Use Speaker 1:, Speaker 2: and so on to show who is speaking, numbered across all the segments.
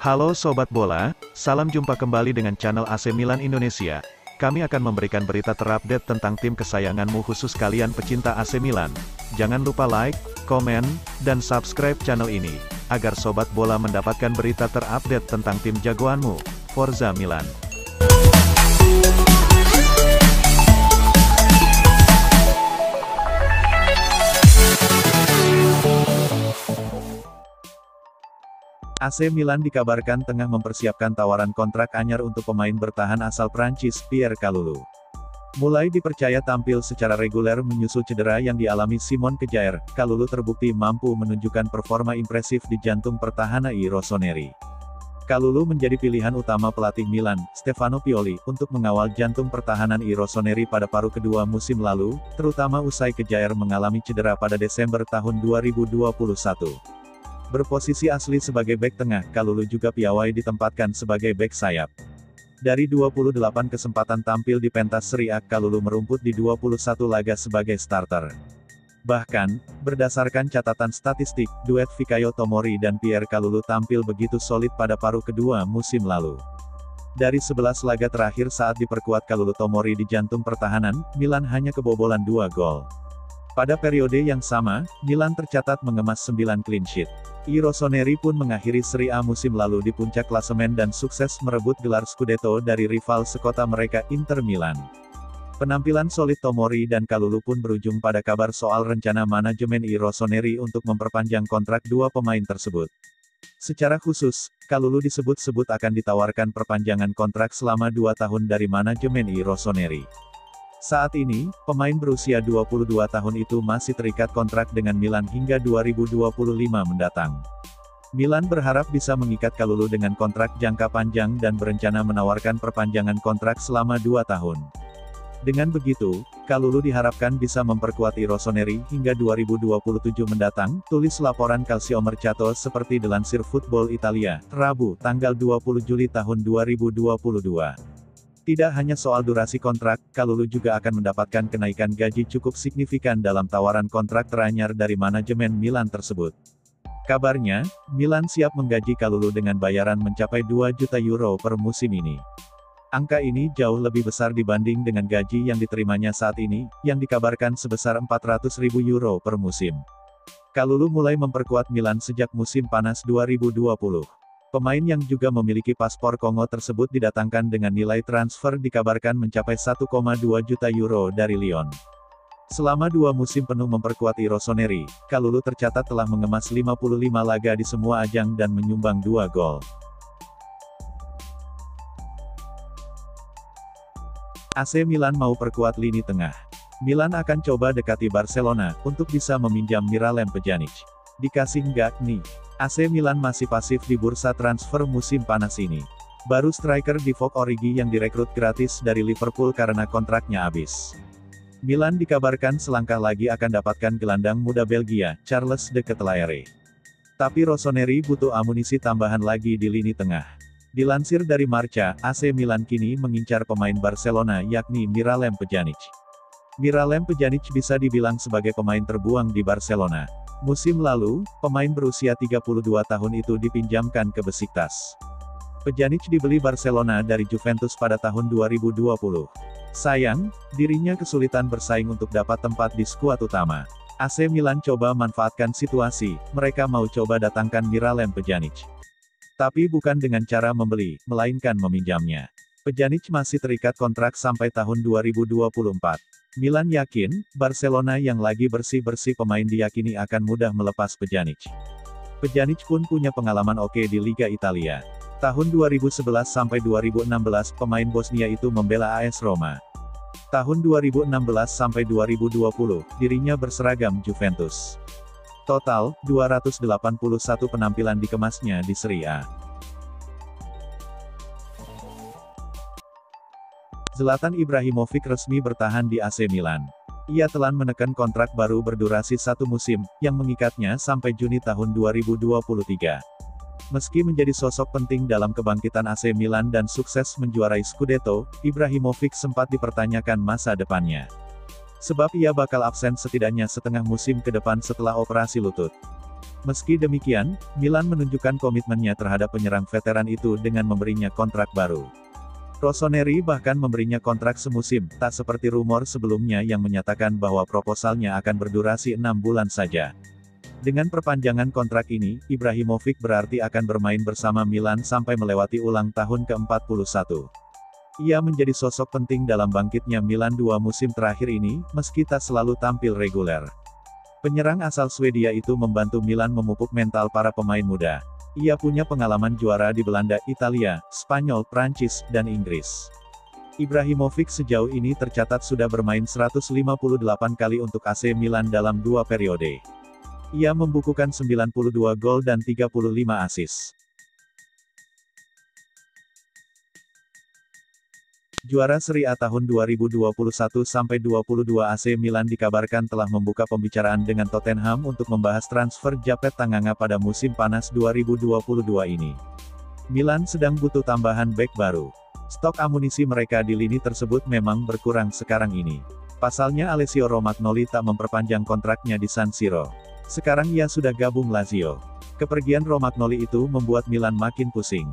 Speaker 1: Halo Sobat Bola, salam jumpa kembali dengan channel AC Milan Indonesia. Kami akan memberikan berita terupdate tentang tim kesayanganmu khusus kalian pecinta AC Milan. Jangan lupa like, komen, dan subscribe channel ini, agar Sobat Bola mendapatkan berita terupdate tentang tim jagoanmu, Forza Milan. AC Milan dikabarkan tengah mempersiapkan tawaran kontrak anyar untuk pemain bertahan asal Prancis, Pierre Kalulu. Mulai dipercaya tampil secara reguler menyusul cedera yang dialami Simon Kjaer, Kalulu terbukti mampu menunjukkan performa impresif di jantung pertahanan Rossoneri. Kalulu menjadi pilihan utama pelatih Milan, Stefano Pioli, untuk mengawal jantung pertahanan Rossoneri pada paruh kedua musim lalu, terutama usai Kjaer mengalami cedera pada Desember tahun 2021. Berposisi asli sebagai bek tengah, Kalulu juga piawai ditempatkan sebagai bek sayap. Dari 28 kesempatan tampil di pentas Serie A, Kalulu merumput di 21 laga sebagai starter. Bahkan, berdasarkan catatan statistik, duet Fikayo Tomori dan Pierre Kalulu tampil begitu solid pada paruh kedua musim lalu. Dari 11 laga terakhir saat diperkuat Kalulu Tomori di jantung pertahanan, Milan hanya kebobolan 2 gol. Pada periode yang sama, Milan tercatat mengemas 9 clean sheet. Rossoneri pun mengakhiri Serie A musim lalu di puncak klasemen dan sukses merebut gelar Scudetto dari rival sekota mereka, Inter Milan. Penampilan solid Tomori dan Kalulu pun berujung pada kabar soal rencana manajemen Rossoneri untuk memperpanjang kontrak dua pemain tersebut. Secara khusus, Kalulu disebut-sebut akan ditawarkan perpanjangan kontrak selama 2 tahun dari manajemen Rossoneri. Saat ini, pemain berusia 22 tahun itu masih terikat kontrak dengan Milan hingga 2025 mendatang. Milan berharap bisa mengikat Kalulu dengan kontrak jangka panjang dan berencana menawarkan perpanjangan kontrak selama 2 tahun. Dengan begitu, Kalulu diharapkan bisa memperkuat Rossoneri hingga 2027 mendatang, tulis laporan Calciomercato seperti dilansir Football Italia, Rabu, tanggal 20 Juli tahun 2022. Tidak hanya soal durasi kontrak, Kalulu juga akan mendapatkan kenaikan gaji cukup signifikan dalam tawaran kontrak teranyar dari manajemen Milan tersebut. Kabarnya, Milan siap menggaji Kalulu dengan bayaran mencapai 2 juta euro per musim ini. Angka ini jauh lebih besar dibanding dengan gaji yang diterimanya saat ini, yang dikabarkan sebesar 400.000 euro per musim. Kalulu mulai memperkuat Milan sejak musim panas 2020. Pemain yang juga memiliki paspor Kongo tersebut didatangkan dengan nilai transfer dikabarkan mencapai 1,2 juta euro dari Lyon. Selama 2 musim penuh memperkuat Rossoneri, Kalulu tercatat telah mengemas 55 laga di semua ajang dan menyumbang 2 gol. AC Milan mau perkuat lini tengah. Milan akan coba dekati Barcelona, untuk bisa meminjam Miralem Pjanic. Dikasih nggak nih? AC Milan masih pasif di bursa transfer musim panas ini. Baru striker Divock Origi yang direkrut gratis dari Liverpool karena kontraknya habis. Milan dikabarkan selangkah lagi akan dapatkan gelandang muda Belgia, Charles de Ketelaere. Tapi Rossoneri butuh amunisi tambahan lagi di lini tengah. Dilansir dari Marca, AC Milan kini mengincar pemain Barcelona yakni Miralem Pjanic. Miralem Pjanic bisa dibilang sebagai pemain terbuang di Barcelona. Musim lalu, pemain berusia 32 tahun itu dipinjamkan ke Besiktas. Pjanic dibeli Barcelona dari Juventus pada tahun 2020. Sayang, dirinya kesulitan bersaing untuk dapat tempat di skuad utama. AC Milan coba manfaatkan situasi, mereka mau coba datangkan Miralem Pjanic. Tapi bukan dengan cara membeli, melainkan meminjamnya. Pjanic masih terikat kontrak sampai tahun 2024. Milan yakin, Barcelona yang lagi bersih-bersih pemain diyakini akan mudah melepas Pjanic. Pjanic pun punya pengalaman oke di Liga Italia. Tahun 2011 sampai 2016, pemain Bosnia itu membela AS Roma. Tahun 2016 sampai 2020, dirinya berseragam Juventus. Total, 281 penampilan dikemasnya di Serie A. Zlatan Ibrahimovic resmi bertahan di AC Milan. Ia telah menekan kontrak baru berdurasi 1 musim, yang mengikatnya sampai Juni tahun 2023. Meski menjadi sosok penting dalam kebangkitan AC Milan dan sukses menjuarai Scudetto, Ibrahimovic sempat dipertanyakan masa depannya. Sebab ia bakal absen setidaknya setengah musim ke depan setelah operasi lutut. Meski demikian, Milan menunjukkan komitmennya terhadap penyerang veteran itu dengan memberinya kontrak baru. Rossoneri bahkan memberinya kontrak semusim, tak seperti rumor sebelumnya yang menyatakan bahwa proposalnya akan berdurasi 6 bulan saja. Dengan perpanjangan kontrak ini, Ibrahimovic berarti akan bermain bersama Milan sampai melewati ulang tahun ke-41. Ia menjadi sosok penting dalam bangkitnya Milan 2 musim terakhir ini, meski tak selalu tampil reguler. Penyerang asal Swedia itu membantu Milan memupuk mental para pemain muda. Ia punya pengalaman juara di Belanda, Italia, Spanyol, Prancis, dan Inggris. Ibrahimovic sejauh ini tercatat sudah bermain 158 kali untuk AC Milan dalam 2 periode. Ia membukukan 92 gol dan 35 assist. Juara Serie A tahun 2021-22 AC Milan dikabarkan telah membuka pembicaraan dengan Tottenham untuk membahas transfer Japet Tanganga pada musim panas 2022 ini. Milan sedang butuh tambahan bek baru. Stok amunisi mereka di lini tersebut memang berkurang sekarang ini. Pasalnya Alessio Romagnoli tak memperpanjang kontraknya di San Siro. Sekarang ia sudah gabung Lazio. Kepergian Romagnoli itu membuat Milan makin pusing.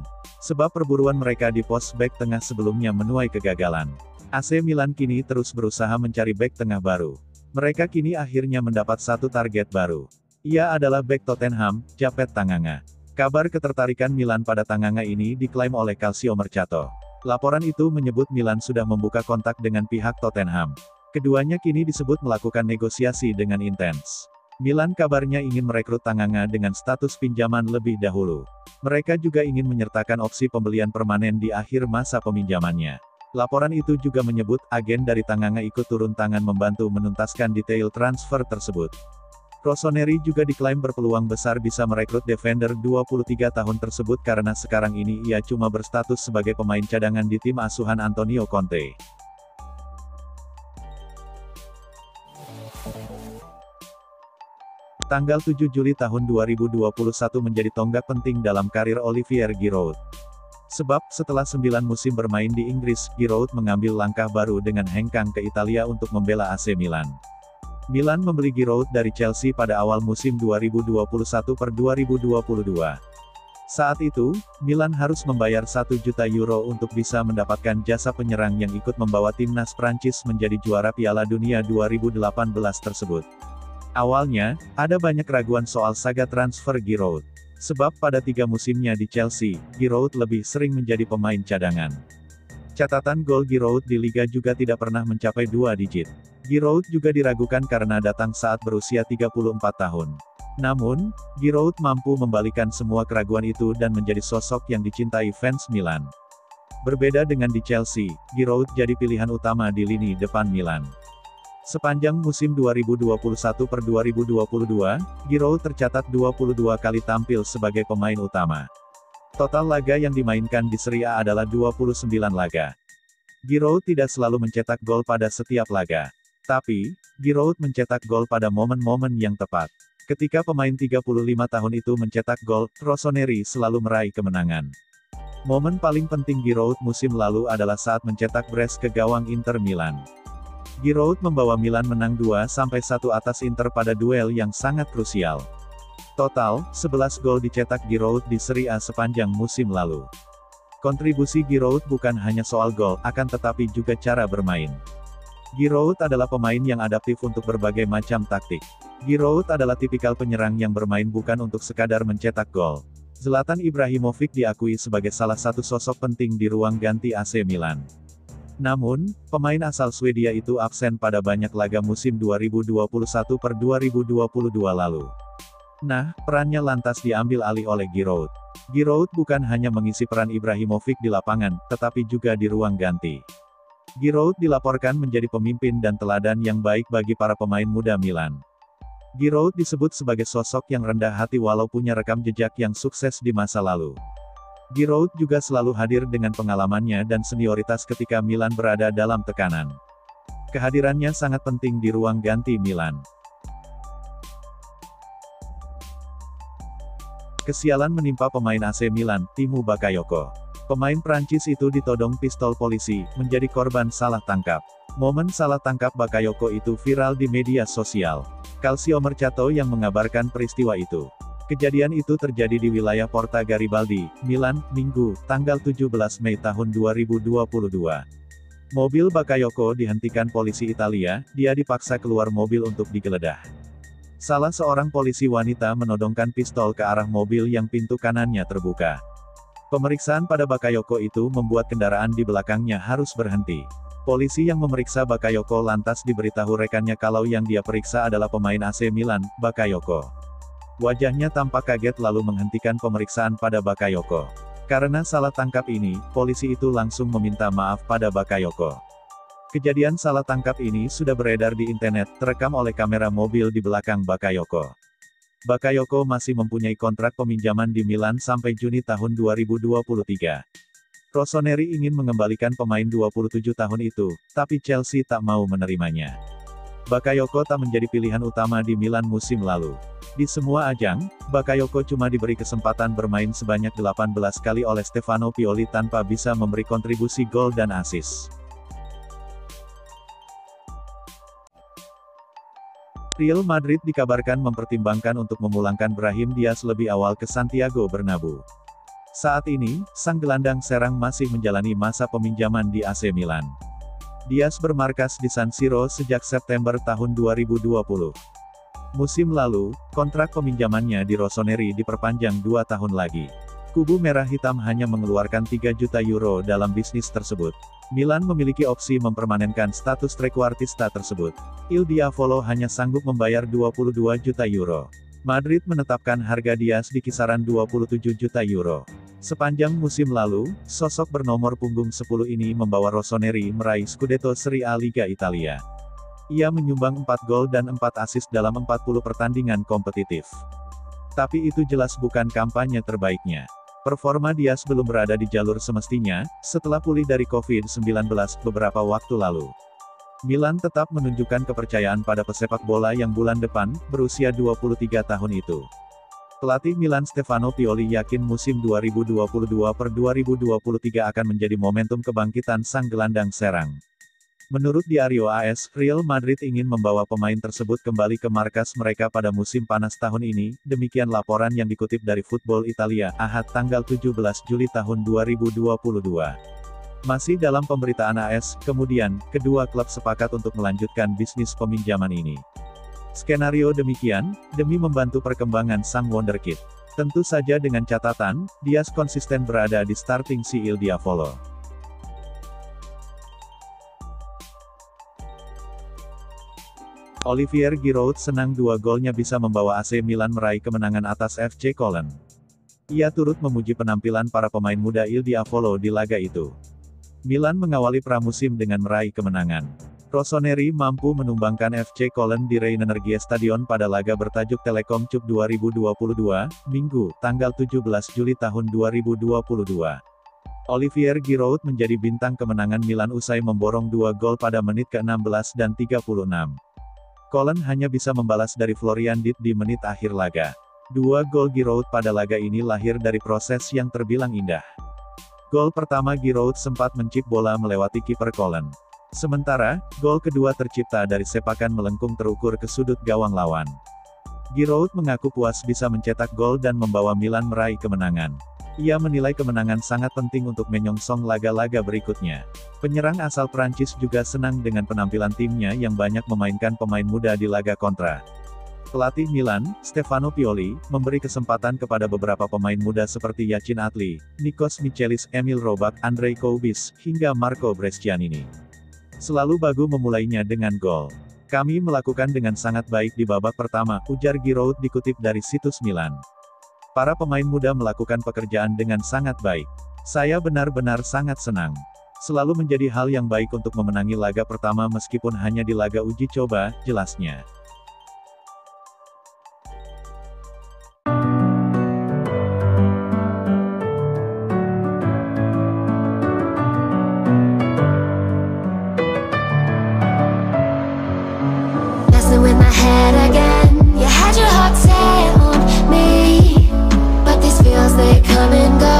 Speaker 1: Sebab perburuan mereka di pos bek tengah sebelumnya menuai kegagalan. AC Milan kini terus berusaha mencari bek tengah baru. Mereka kini akhirnya mendapat satu target baru. Ia adalah bek Tottenham, Japet Tanganga. Kabar ketertarikan Milan pada Tanganga ini diklaim oleh Calcio Mercato. Laporan itu menyebut Milan sudah membuka kontak dengan pihak Tottenham. Keduanya kini disebut melakukan negosiasi dengan intens. Milan kabarnya ingin merekrut Tanganga dengan status pinjaman lebih dahulu. Mereka juga ingin menyertakan opsi pembelian permanen di akhir masa peminjamannya. Laporan itu juga menyebut, agen dari Tanganga ikut turun tangan membantu menuntaskan detail transfer tersebut. Rossoneri juga diklaim berpeluang besar bisa merekrut defender 23 tahun tersebut karena sekarang ini ia cuma berstatus sebagai pemain cadangan di tim asuhan Antonio Conte. Tanggal 7 Juli tahun 2021 menjadi tonggak penting dalam karir Olivier Giroud. Sebab, setelah 9 musim bermain di Inggris, Giroud mengambil langkah baru dengan hengkang ke Italia untuk membela AC Milan. Milan membeli Giroud dari Chelsea pada awal musim 2021-2022. Saat itu, Milan harus membayar 1 juta euro untuk bisa mendapatkan jasa penyerang yang ikut membawa timnas Prancis menjadi juara Piala Dunia 2018 tersebut. Awalnya, ada banyak keraguan soal saga transfer Giroud. Sebab pada 3 musimnya di Chelsea, Giroud lebih sering menjadi pemain cadangan. Catatan gol Giroud di Liga juga tidak pernah mencapai 2 digit. Giroud juga diragukan karena datang saat berusia 34 tahun. Namun, Giroud mampu membalikan semua keraguan itu dan menjadi sosok yang dicintai fans Milan. Berbeda dengan di Chelsea, Giroud jadi pilihan utama di lini depan Milan. Sepanjang musim 2021-2022, Giroud tercatat 22 kali tampil sebagai pemain utama. Total laga yang dimainkan di Serie A adalah 29 laga. Giroud tidak selalu mencetak gol pada setiap laga. Tapi, Giroud mencetak gol pada momen-momen yang tepat. Ketika pemain 35 tahun itu mencetak gol, Rossoneri selalu meraih kemenangan. Momen paling penting Giroud musim lalu adalah saat mencetak brace ke gawang Inter Milan. Giroud membawa Milan menang 2-1 atas Inter pada duel yang sangat krusial. Total, 11 gol dicetak Giroud di Serie A sepanjang musim lalu. Kontribusi Giroud bukan hanya soal gol, akan tetapi juga cara bermain. Giroud adalah pemain yang adaptif untuk berbagai macam taktik. Giroud adalah tipikal penyerang yang bermain bukan untuk sekadar mencetak gol. Zlatan Ibrahimovic diakui sebagai salah satu sosok penting di ruang ganti AC Milan. Namun, pemain asal Swedia itu absen pada banyak laga musim 2021-2022 lalu. Nah, perannya lantas diambil alih oleh Giroud. Giroud bukan hanya mengisi peran Ibrahimovic di lapangan, tetapi juga di ruang ganti. Giroud dilaporkan menjadi pemimpin dan teladan yang baik bagi para pemain muda Milan. Giroud disebut sebagai sosok yang rendah hati walau punya rekam jejak yang sukses di masa lalu. Giroud juga selalu hadir dengan pengalamannya dan senioritas ketika Milan berada dalam tekanan. Kehadirannya sangat penting di ruang ganti Milan. Kesialan menimpa pemain AC Milan, Timo Bakayoko. Pemain Prancis itu ditodong pistol polisi, menjadi korban salah tangkap. Momen salah tangkap Bakayoko itu viral di media sosial. Calcio Mercato yang mengabarkan peristiwa itu. Kejadian itu terjadi di wilayah Porta Garibaldi, Milan, Minggu, tanggal 17 Mei tahun 2022. Mobil Bakayoko dihentikan polisi Italia, dia dipaksa keluar mobil untuk digeledah. Salah seorang polisi wanita menodongkan pistol ke arah mobil yang pintu kanannya terbuka. Pemeriksaan pada Bakayoko itu membuat kendaraan di belakangnya harus berhenti. Polisi yang memeriksa Bakayoko lantas diberitahu rekannya kalau yang dia periksa adalah pemain AC Milan, Bakayoko. Wajahnya tampak kaget lalu menghentikan pemeriksaan pada Bakayoko. Karena salah tangkap ini, polisi itu langsung meminta maaf pada Bakayoko. Kejadian salah tangkap ini sudah beredar di internet, terekam oleh kamera mobil di belakang Bakayoko. Bakayoko masih mempunyai kontrak peminjaman di Milan sampai Juni tahun 2023. Rossoneri ingin mengembalikan pemain 27 tahun itu, tapi Chelsea tak mau menerimanya. Bakayoko tak menjadi pilihan utama di Milan musim lalu. Di semua ajang, Bakayoko cuma diberi kesempatan bermain sebanyak 18 kali oleh Stefano Pioli tanpa bisa memberi kontribusi gol dan assist. Real Madrid dikabarkan mempertimbangkan untuk memulangkan Brahim Diaz lebih awal ke Santiago Bernabeu. Saat ini, sang gelandang serang masih menjalani masa peminjaman di AC Milan. Diaz bermarkas di San Siro sejak September tahun 2020. Musim lalu, kontrak peminjamannya di Rossoneri diperpanjang 2 tahun lagi. Kubu merah hitam hanya mengeluarkan 3 juta euro dalam bisnis tersebut. Milan memiliki opsi mempermanenkan status trequartista tersebut. Il Diavolo hanya sanggup membayar 22 juta euro. Madrid menetapkan harga Diaz di kisaran 27 juta euro. Sepanjang musim lalu, sosok bernomor punggung 10 ini membawa Rossoneri meraih Scudetto Serie A Liga Italia. Ia menyumbang 4 gol dan 4 assist dalam 40 pertandingan kompetitif. Tapi itu jelas bukan kampanye terbaiknya. Performa Diaz belum berada di jalur semestinya, setelah pulih dari COVID-19 beberapa waktu lalu. Milan tetap menunjukkan kepercayaan pada pesepak bola yang bulan depan, berusia 23 tahun itu. Pelatih Milan Stefano Pioli yakin musim 2022-2023 akan menjadi momentum kebangkitan sang gelandang serang. Menurut Diario AS, Real Madrid ingin membawa pemain tersebut kembali ke markas mereka pada musim panas tahun ini, demikian laporan yang dikutip dari Football Italia, Ahad tanggal 17 Juli tahun 2022. Masih dalam pemberitaan AS, kemudian, kedua klub sepakat untuk melanjutkan bisnis peminjaman ini. Skenario demikian, demi membantu perkembangan sang wonderkid. Tentu saja dengan catatan, Diaz konsisten berada di starting si Il Diavolo. Olivier Giroud senang 2 golnya bisa membawa AC Milan meraih kemenangan atas FC Köln. Ia turut memuji penampilan para pemain muda Il Diavolo di laga itu. Milan mengawali pramusim dengan meraih kemenangan. Rossoneri mampu menumbangkan FC Köln di Rheinenergie Stadion pada laga bertajuk Telekom Cup 2022, Minggu, tanggal 17 Juli tahun 2022. Olivier Giroud menjadi bintang kemenangan Milan usai memborong 2 gol pada menit ke-16 dan 36. Köln hanya bisa membalas dari Florian Dietz di menit akhir laga. 2 gol Giroud pada laga ini lahir dari proses yang terbilang indah. Gol pertama Giroud sempat mencip bola melewati kiper Köln. Sementara, gol kedua tercipta dari sepakan melengkung terukur ke sudut gawang lawan. Giroud mengaku puas bisa mencetak gol dan membawa Milan meraih kemenangan. Ia menilai kemenangan sangat penting untuk menyongsong laga-laga berikutnya. Penyerang asal Prancis juga senang dengan penampilan timnya yang banyak memainkan pemain muda di laga kontra. Pelatih Milan, Stefano Pioli, memberi kesempatan kepada beberapa pemain muda seperti Yacine Adli, Nikos Michelis, Emil Robak, Andrej Koubis, hingga Marco Brescianini. Selalu bagus memulainya dengan gol. Kami melakukan dengan sangat baik di babak pertama, ujar Giroud dikutip dari situs Milan. Para pemain muda melakukan pekerjaan dengan sangat baik. Saya benar-benar sangat senang. Selalu menjadi hal yang baik untuk memenangi laga pertama meskipun hanya di laga uji coba, jelasnya.
Speaker 2: In my head again, you had your heart set on me, but these feels they come and go.